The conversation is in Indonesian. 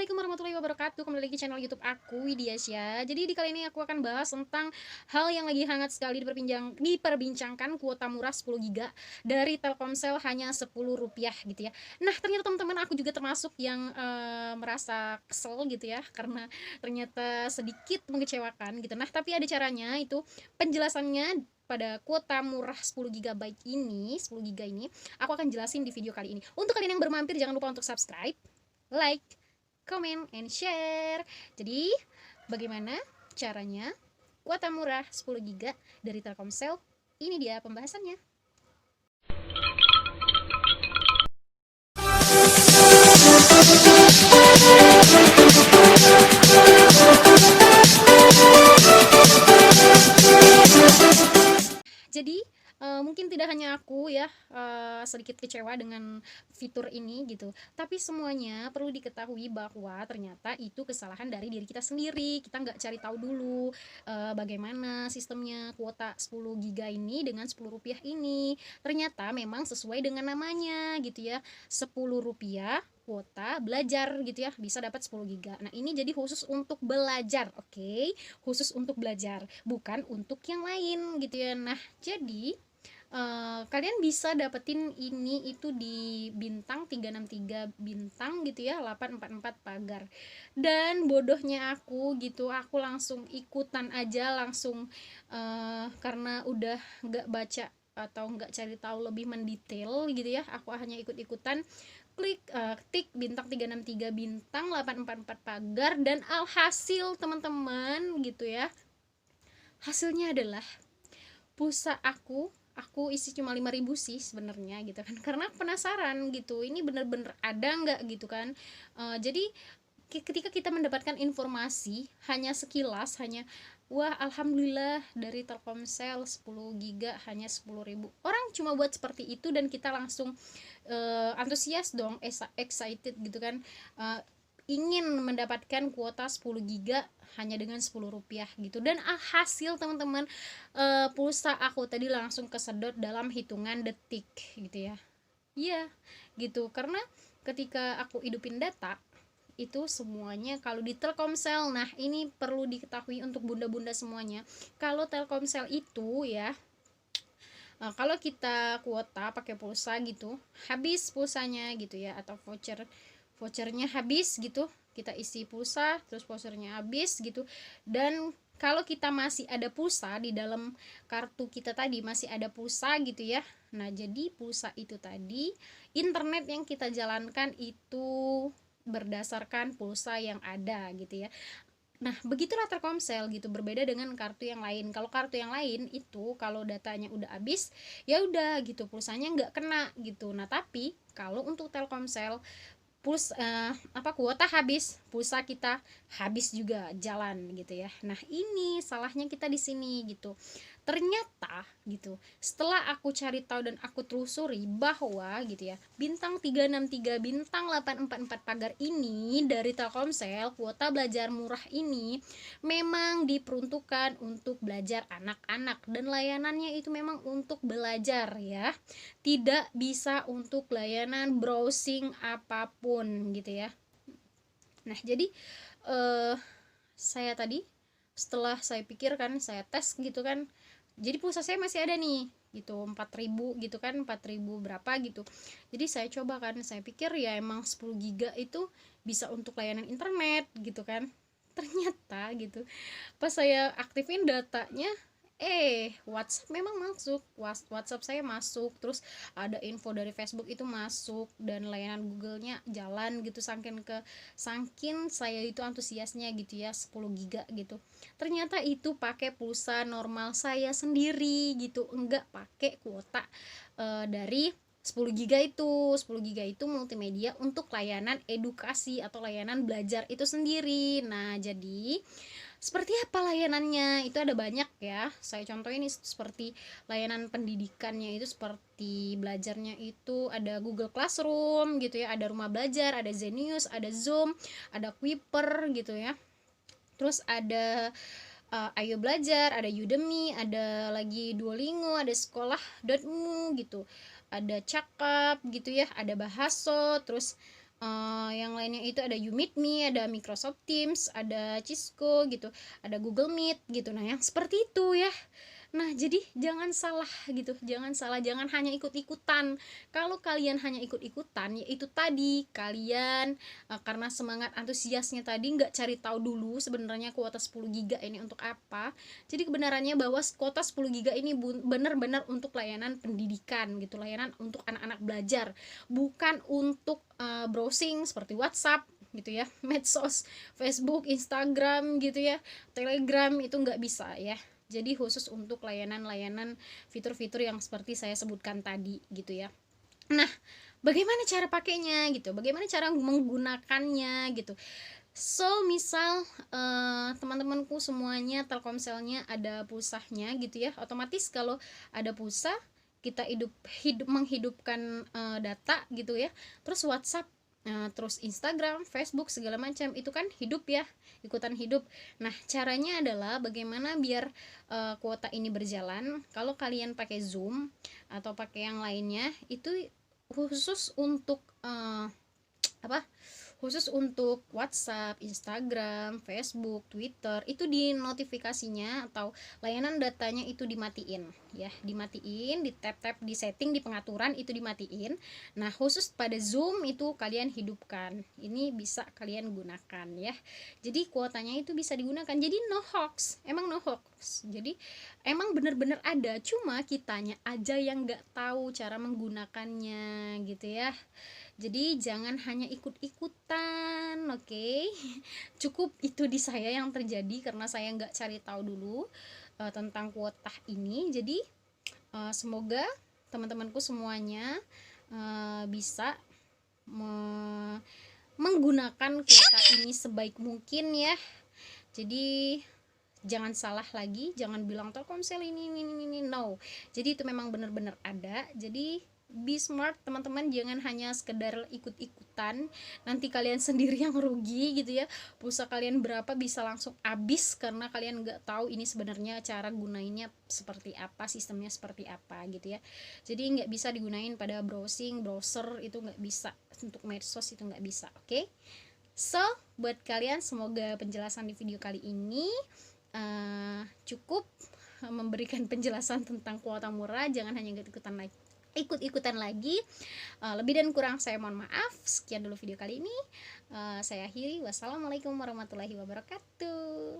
Assalamualaikum warahmatullahi wabarakatuh. Kembali lagi channel YouTube aku, Widiasya. Jadi di kali ini aku akan bahas tentang hal yang lagi hangat sekali diperbincangkan, kuota murah 10 giga dari Telkomsel hanya Rp10 gitu ya. Nah, ternyata teman-teman aku juga termasuk yang merasa kesel gitu ya, karena ternyata sedikit mengecewakan gitu. Nah, tapi ada caranya, itu penjelasannya pada kuota murah 10 GB ini, 10 GB ini, aku akan jelasin di video kali ini. Untuk kalian yang baru mampir, jangan lupa untuk subscribe, like, comment, and share. Jadi, bagaimana caranya kuota murah 10 GB dari Telkomsel? Ini dia pembahasannya. Jadi mungkin tidak hanya aku ya sedikit kecewa dengan fitur ini gitu, tapi semuanya perlu diketahui bahwa ternyata itu kesalahan dari diri kita sendiri. Kita nggak cari tahu dulu bagaimana sistemnya kuota 10 giga ini dengan Rp10 ini. Ternyata memang sesuai dengan namanya gitu ya, Rp10 kuota belajar gitu ya, bisa dapat 10 giga. Nah, ini jadi khusus untuk belajar, oke? Khusus untuk belajar, bukan untuk yang lain gitu ya. Nah, jadi kalian bisa dapetin ini itu di bintang 363 bintang gitu ya, 844 pagar. Dan bodohnya aku gitu, aku langsung ikutan aja, langsung karena udah nggak baca atau nggak cari tahu lebih mendetail gitu ya, aku hanya ikut-ikutan tik bintang 363 bintang 844 pagar, dan alhasil teman-teman gitu ya, hasilnya adalah pulsa aku isi cuma 5.000 sih sebenarnya gitu kan, karena penasaran gitu, ini bener-bener ada nggak gitu kan. Jadi ketika kita mendapatkan informasi hanya sekilas, hanya wah alhamdulillah dari Telkomsel 10 giga hanya 10.000, orang cuma buat seperti itu dan kita langsung antusias dong, excited gitu kan, ingin mendapatkan kuota 10 giga hanya dengan Rp10 gitu. Dan hasil teman-teman, pulsa aku tadi langsung kesedot dalam hitungan detik gitu ya. Iya gitu, karena ketika aku hidupin data itu semuanya kalau di Telkomsel, nah ini perlu diketahui untuk bunda-bunda semuanya, kalau Telkomsel itu ya, kalau kita kuota pakai pulsa gitu, habis pulsanya gitu ya, atau vouchernya habis gitu, kita isi pulsa terus vouchernya habis gitu. Dan kalau kita masih ada pulsa di dalam kartu kita tadi, masih ada pulsa gitu ya, nah jadi pulsa itu tadi, internet yang kita jalankan itu berdasarkan pulsa yang ada gitu ya. Nah, begitulah Telkomsel gitu, berbeda dengan kartu yang lain. Kalau kartu yang lain itu kalau datanya udah habis, ya udah gitu, pulsanya nggak kena gitu. Nah, tapi kalau untuk Telkomsel, kuota habis, pulsa kita habis juga jalan gitu ya. Nah, ini salahnya kita di sini gitu. Ternyata gitu, setelah aku cari tahu dan aku telusuri bahwa gitu ya, bintang 363 bintang 844 pagar ini dari Telkomsel, kuota belajar murah ini memang diperuntukkan untuk belajar anak-anak, dan layanannya itu memang untuk belajar ya, tidak bisa untuk layanan browsing apapun gitu ya. Nah, jadi saya tadi setelah saya pikirkan, saya tes gitu kan, jadi pulsa saya masih ada nih gitu, 4.000 gitu kan, 4.000 berapa gitu. Jadi saya coba kan, saya pikir ya emang 10 giga itu bisa untuk layanan internet gitu kan. Ternyata gitu, pas saya aktifin datanya, WhatsApp memang masuk, WhatsApp saya masuk, terus ada info dari Facebook itu masuk, dan layanan Google-nya jalan gitu. Saking saya itu antusiasnya gitu ya, 10 giga gitu. Ternyata itu pakai pulsa normal saya sendiri gitu, enggak pakai kuota dari 10 giga itu. 10 giga itu multimedia untuk layanan edukasi atau layanan belajar itu sendiri. Nah, jadi seperti apa layanannya? Itu ada banyak ya. Saya contohin ini seperti layanan pendidikannya itu, seperti belajarnya itu ada Google Classroom gitu ya, ada Rumah Belajar, ada Zenius, ada Zoom, ada Kuiper gitu ya. Terus ada Ayo Belajar, ada Udemy, ada lagi Duolingo, ada sekolah.mu gitu. Ada Cakap gitu ya, ada Bahaso, terus Yang lainnya itu ada YouMeet Me, ada Microsoft Teams, ada Cisco gitu, ada Google Meet gitu. Nah, yang seperti itu ya. Nah, jadi jangan salah gitu, jangan salah, jangan hanya ikut-ikutan. Kalau kalian hanya ikut-ikutan, yaitu tadi kalian karena semangat antusiasnya tadi nggak cari tahu dulu sebenarnya kuota 10 giga ini untuk apa. Jadi kebenarannya bahwa kuota 10 giga ini benar-benar untuk layanan pendidikan gitu, layanan untuk anak-anak belajar, bukan untuk browsing seperti WhatsApp gitu ya, medsos, Facebook, Instagram gitu ya, Telegram, itu nggak bisa ya. Jadi khusus untuk layanan-layanan fitur-fitur yang seperti saya sebutkan tadi gitu ya. Nah, bagaimana cara pakainya gitu, bagaimana cara menggunakannya gitu. So misal teman-temanku semuanya Telkomselnya ada pulsanya gitu ya, otomatis kalau ada pulsa kita menghidupkan data gitu ya, terus WhatsApp, terus Instagram, Facebook, segala macam itu kan hidup ya, ikutan hidup. Nah, caranya adalah bagaimana biar kuota ini berjalan. Kalau kalian pakai Zoom atau pakai yang lainnya, itu khusus untuk khusus untuk WhatsApp, Instagram, Facebook, Twitter, itu di notifikasinya atau layanan datanya itu dimatiin ya, dimatiin, di tap-tap di setting, di pengaturan itu dimatiin. Nah, khusus pada Zoom itu kalian hidupkan. Ini bisa kalian gunakan ya. Jadi kuotanya itu bisa digunakan. Jadi no hoax, emang no hoax. Jadi emang bener-bener ada, cuma kitanya aja yang nggak tahu cara menggunakannya gitu ya. Jadi jangan hanya ikut-ikutan, oke? Cukup itu di saya yang terjadi karena saya nggak cari tahu dulu tentang kuota ini. Jadi semoga teman-temanku semuanya bisa menggunakan kuota ini sebaik mungkin ya. Jadi jangan salah lagi, jangan bilang Telkomsel ini no. Jadi itu memang benar-benar ada. Jadi be smart teman-teman, jangan hanya sekedar ikut-ikutan, nanti kalian sendiri yang rugi gitu ya. Pulsa kalian berapa bisa langsung habis karena kalian nggak tahu ini sebenarnya cara gunainnya seperti apa, sistemnya seperti apa gitu ya. Jadi nggak bisa digunain pada browsing, browser itu nggak bisa, untuk medsos itu nggak bisa, oke? So, buat kalian semoga penjelasan di video kali ini cukup memberikan penjelasan tentang kuota murah. Jangan hanya ikut-ikutan lagi. Lebih dan kurang saya mohon maaf. Sekian dulu video kali ini. Saya akhiri. Wassalamualaikum warahmatullahi wabarakatuh.